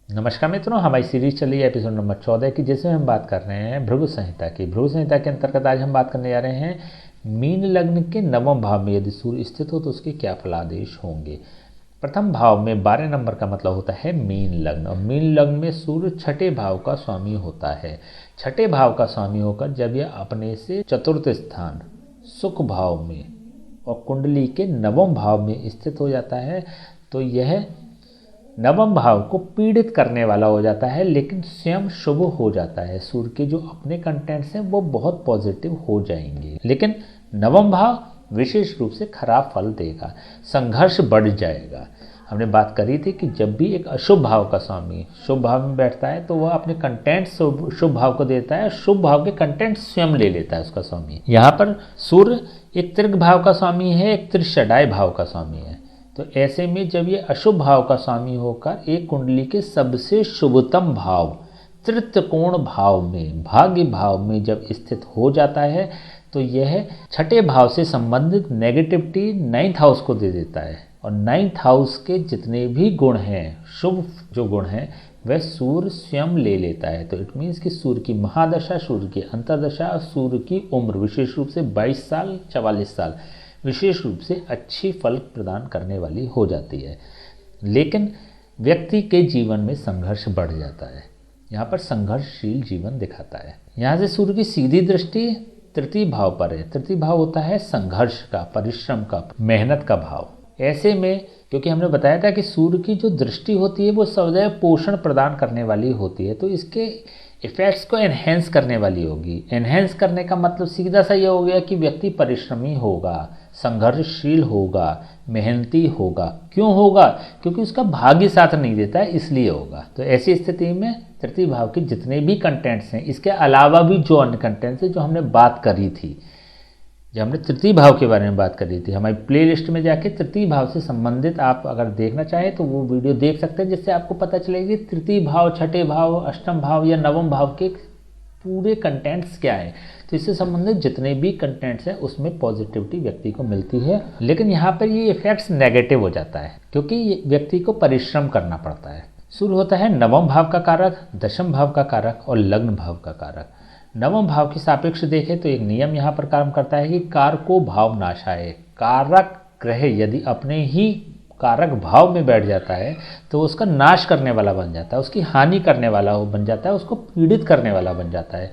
नमस्कार मित्रों, हमारी सीरीज चली है एपिसोड नंबर 14 की, जिसमें हम बात कर रहे हैं भृगु संहिता की। भृगु संहिता के अंतर्गत आज हम बात करने जा रहे हैं मीन लग्न के नवम भाव में यदि सूर्य स्थित हो तो उसके क्या फलादेश होंगे। प्रथम भाव में 12 नंबर का मतलब होता है मीन लग्न, और मीन लग्न में सूर्य छठे भाव का स्वामी होता है। छठे भाव का स्वामी होकर जब यह अपने से चतुर्थ स्थान सुख भाव में और कुंडली के नवम भाव में स्थित हो जाता है तो यह नवम भाव को पीड़ित करने वाला हो जाता है, लेकिन स्वयं शुभ हो जाता है। सूर्य के जो अपने कंटेंट्स हैं वो बहुत पॉजिटिव हो जाएंगे, लेकिन नवम भाव विशेष रूप से खराब फल देगा, संघर्ष बढ़ जाएगा। हमने बात करी थी कि जब भी एक अशुभ भाव का स्वामी शुभ भाव में बैठता है तो वह अपने कंटेंट शुभ भाव को देता है, शुभ भाव के कंटेंट स्वयं ले लेता है उसका स्वामी। यहाँ पर सूर्य एक त्रिक भाव का स्वामी है, एक त्रिषडाय भाव का स्वामी है। तो ऐसे में जब ये अशुभ भाव का स्वामी होकर एक कुंडली के सबसे शुभतम भाव तृतीयकोण भाव में, भाग्य भाव में जब स्थित हो जाता है तो यह छठे भाव से संबंधित नेगेटिविटी 9th हाउस को दे देता है, और 9th हाउस के जितने भी गुण हैं, शुभ जो गुण हैं, वह सूर्य स्वयं ले लेता है। तो इट मीन्स कि सूर्य की महादशा, सूर्य की अंतर्दशा और सूर्य की उम्र विशेष रूप से 22 साल 44 साल विशेष रूप से अच्छी फल प्रदान करने वाली हो जाती है। लेकिन व्यक्ति के जीवन में संघर्ष बढ़ जाता है। यहाँ पर संघर्षशील जीवन दिखाता है। यहाँ से सूर्य की सीधी दृष्टि तृतीय भाव पर है। तृतीय भाव होता है संघर्ष का, परिश्रम का, मेहनत का भाव। ऐसे में क्योंकि हमने बताया था कि सूर्य की जो दृष्टि होती है वो सदैव पोषण प्रदान करने वाली होती है, तो इसके इफेक्ट्स को एनहेंस करने वाली होगी। एनहेंस करने का मतलब सीधा सा ये हो गया कि व्यक्ति परिश्रमी होगा, संघर्षशील होगा, मेहनती होगा। क्यों होगा? क्योंकि उसका भाग्य साथ नहीं देता है, इसलिए होगा। तो ऐसी स्थिति में तृतीय भाव के जितने भी कंटेंट्स हैं, इसके अलावा भी जो अन्य कंटेंट्स हैं जो हमने बात करी थी, जब हमने तृतीय भाव के बारे में बात करी थी, हमारी प्लेलिस्ट में जाके तृतीय भाव से संबंधित आप अगर देखना चाहें तो वो वीडियो देख सकते हैं, जिससे आपको पता चलेगी तृतीय भाव, छठे भाव, अष्टम भाव या नवम भाव के पूरे कंटेंट्स क्या हैं। तो इससे संबंधित जितने भी कंटेंट्स हैं उसमें पॉजिटिविटी व्यक्ति को मिलती है, लेकिन यहाँ पर ये इफेक्ट्स नेगेटिव हो जाता है क्योंकि व्यक्ति को परिश्रम करना पड़ता है। सूर्य होता है नवम भाव का कारक, दशम भाव का कारक और लग्न भाव का कारक। नवम भाव के सापेक्ष देखें तो एक नियम यहाँ पर काम करता है कि कारको भाव नाशाय। कारक ग्रह यदि अपने ही कारक भाव में बैठ जाता है तो उसका नाश करने वाला बन जाता है, उसकी हानि करने वाला बन जाता है, उसको पीड़ित करने वाला बन जाता है।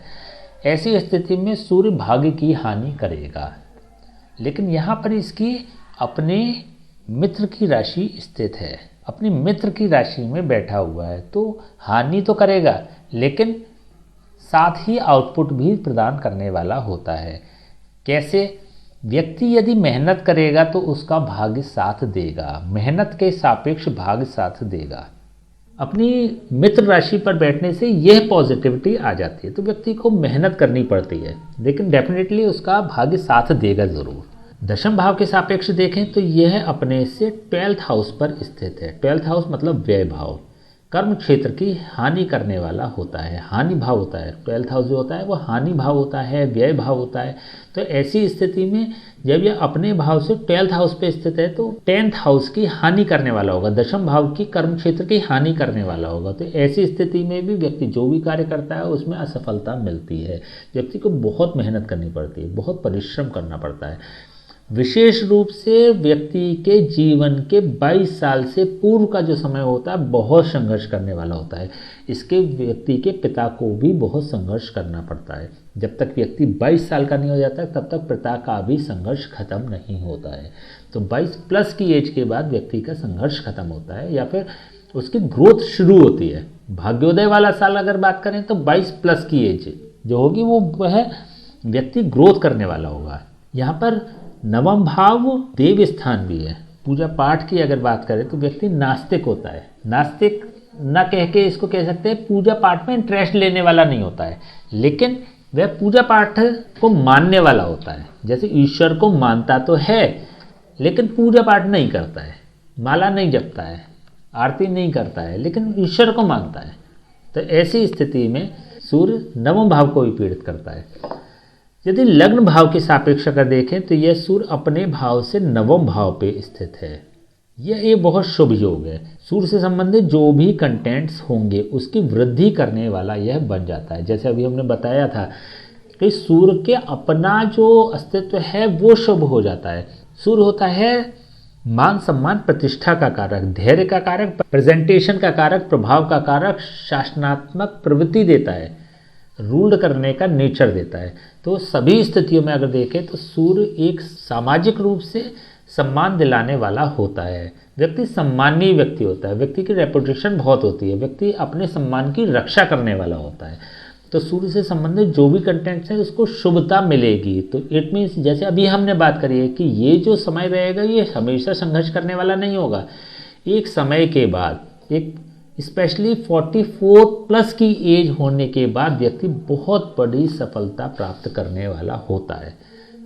ऐसी स्थिति में सूर्य भाग्य की हानि करेगा, लेकिन यहाँ पर इसकी अपने मित्र की राशि स्थित है, अपनी मित्र की राशि में बैठा हुआ है, तो हानि तो करेगा लेकिन साथ ही आउटपुट भी प्रदान करने वाला होता है। कैसे? व्यक्ति यदि मेहनत करेगा तो उसका भाग्य साथ देगा, मेहनत के सापेक्ष भाग्य साथ देगा। अपनी मित्र राशि पर बैठने से यह पॉजिटिविटी आ जाती है, तो व्यक्ति को मेहनत करनी पड़ती है लेकिन डेफिनेटली उसका भाग्य साथ देगा ज़रूर। दशम भाव के सापेक्ष देखें तो यह अपने से 12th हाउस पर स्थित है। 12th हाउस मतलब व्यय भाव, कर्म क्षेत्र की हानि करने वाला होता है, हानि भाव होता है। 12th हाउस जो होता है वो हानि भाव होता है, व्यय भाव होता है। तो ऐसी स्थिति में जब यह अपने भाव से 12th हाउस पे स्थित है तो 10th हाउस की हानि करने वाला होगा, दशम भाव की कर्म क्षेत्र की हानि करने वाला होगा। तो ऐसी स्थिति में भी व्यक्ति जो भी कार्य करता है उसमें असफलता मिलती है। व्यक्ति को बहुत मेहनत करनी पड़ती है, बहुत परिश्रम करना पड़ता है। विशेष रूप से व्यक्ति के जीवन के 22 साल से पूर्व का जो समय होता है बहुत संघर्ष करने वाला होता है। इसके व्यक्ति के पिता को भी बहुत संघर्ष करना पड़ता है। जब तक व्यक्ति 22 साल का नहीं हो जाता तब तक पिता का भी संघर्ष खत्म नहीं होता है। तो 22 प्लस की एज के बाद व्यक्ति का संघर्ष खत्म होता है या फिर उसकी ग्रोथ शुरू होती है। भाग्योदय वाला साल अगर बात करें तो 22 प्लस की एज जो होगी वो वह व्यक्ति ग्रोथ करने वाला होगा। यहाँ पर नवम भाव देव स्थान भी है। पूजा पाठ की अगर बात करें तो व्यक्ति नास्तिक होता है। नास्तिक न कह के इसको कह सकते हैं पूजा पाठ में इंटरेस्ट लेने वाला नहीं होता है, लेकिन वह पूजा पाठ को मानने वाला होता है। जैसे ईश्वर को मानता तो है लेकिन पूजा पाठ नहीं करता है, माला नहीं जपता है, आरती नहीं करता है, लेकिन ईश्वर को मानता है। तो ऐसी स्थिति में सूर्य नवम भाव को भी पीड़ित करता है। यदि लग्न भाव के सापेक्ष अगर देखें तो यह सूर्य अपने भाव से नवम भाव पे स्थित है। ये बहुत शुभ योग है। सूर्य से संबंधित जो भी कंटेंट्स होंगे उसकी वृद्धि करने वाला यह बन जाता है। जैसे अभी हमने बताया था कि सूर्य के अपना जो अस्तित्व है वो शुभ हो जाता है। सूर्य होता है मान सम्मान प्रतिष्ठा का कारक, धैर्य का कारक, प्रेजेंटेशन का कारक, प्रभाव का कारक, शासनात्मक प्रवृत्ति देता है, रूल करने का नेचर देता है। तो सभी स्थितियों में अगर देखें तो सूर्य एक सामाजिक रूप से सम्मान दिलाने वाला होता है। व्यक्ति सम्मानीय व्यक्ति होता है, व्यक्ति की रेपुटेशन बहुत होती है, व्यक्ति अपने सम्मान की रक्षा करने वाला होता है। तो सूर्य से संबंधित जो भी कंटेंट्स हैं उसको शुभता मिलेगी। तो इट मीन्स जैसे अभी हमने बात करी है कि ये जो समय रहेगा ये हमेशा संघर्ष करने वाला नहीं होगा। एक समय के बाद, एक स्पेशली 44 प्लस की एज होने के बाद व्यक्ति बहुत बड़ी सफलता प्राप्त करने वाला होता है।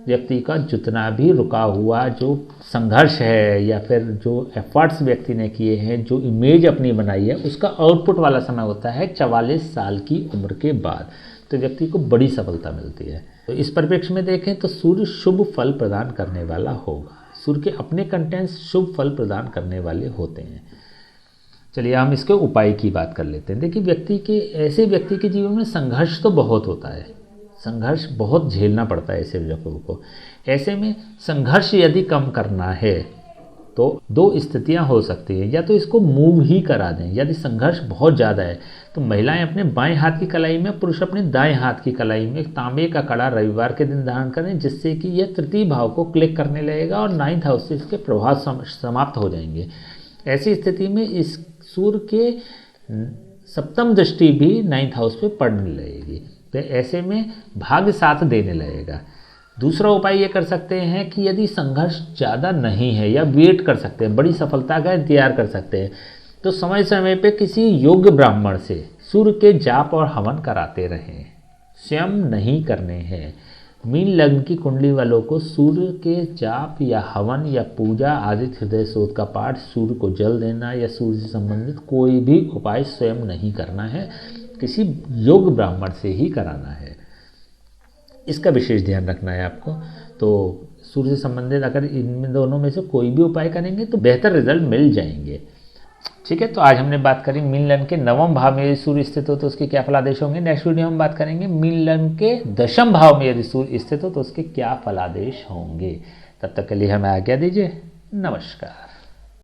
व्यक्ति का जितना भी रुका हुआ जो संघर्ष है या फिर जो एफर्ट्स व्यक्ति ने किए हैं, जो इमेज अपनी बनाई है, उसका आउटपुट वाला समय होता है 44 साल की उम्र के बाद। तो व्यक्ति को बड़ी सफलता मिलती है। तो इस परिप्रेक्ष्य में देखें तो सूर्य शुभ फल प्रदान करने वाला होगा। सूर्य के अपने कंटेंट्स शुभ फल प्रदान करने वाले होते हैं। चलिए हम इसके उपाय की बात कर लेते हैं। देखिए ऐसे व्यक्ति के जीवन में संघर्ष तो बहुत होता है, संघर्ष बहुत झेलना पड़ता है ऐसे व्यक्तियों को। ऐसे में संघर्ष यदि कम करना है तो दो स्थितियां हो सकती हैं, या तो इसको मूव ही करा दें। यदि संघर्ष बहुत ज़्यादा है तो महिलाएं अपने बाएं हाथ की कलाई में, पुरुष अपने दाएं हाथ की कलाई में एक तांबे का कड़ा रविवार के दिन धारण करें, जिससे कि यह तृतीय भाव को क्लिक करने लगेगा और 9th हाउस से इसके प्रभाव समाप्त हो जाएंगे। ऐसी स्थिति में इस सूर्य के सप्तम दृष्टि भी 9th हाउस पे पड़ने लगेगी। तो ऐसे में भाग्य साथ देने लगेगा। दूसरा उपाय ये कर सकते हैं कि यदि संघर्ष ज़्यादा नहीं है या वेट कर सकते हैं, बड़ी सफलता का इंतजार कर सकते हैं, तो समय समय पे किसी योग्य ब्राह्मण से सूर्य के जाप और हवन कराते रहें। स्वयं नहीं करने हैं। मीन लग्न की कुंडली वालों को सूर्य के जाप या हवन या पूजा, आदित्य हृदय स्तोत्र का पाठ, सूर्य को जल देना या सूर्य से संबंधित कोई भी उपाय स्वयं नहीं करना है, किसी योग्य ब्राह्मण से ही कराना है। इसका विशेष ध्यान रखना है आपको। तो सूर्य से संबंधित अगर इन दोनों में से कोई भी उपाय करेंगे तो बेहतर रिजल्ट मिल जाएंगे। ठीक है, तो आज हमने बात करी मीन लग्न के 9वें भाव में यदि सूर्य स्थित हो तो उसके क्या फलादेश होंगे। नेक्स्ट वीडियो में बात करेंगे मीन लग्न के 10वें भाव में यदि सूर्य स्थित हो तो उसके क्या फलादेश होंगे। तब तक के लिए हमें आज्ञा दीजिए। नमस्कार।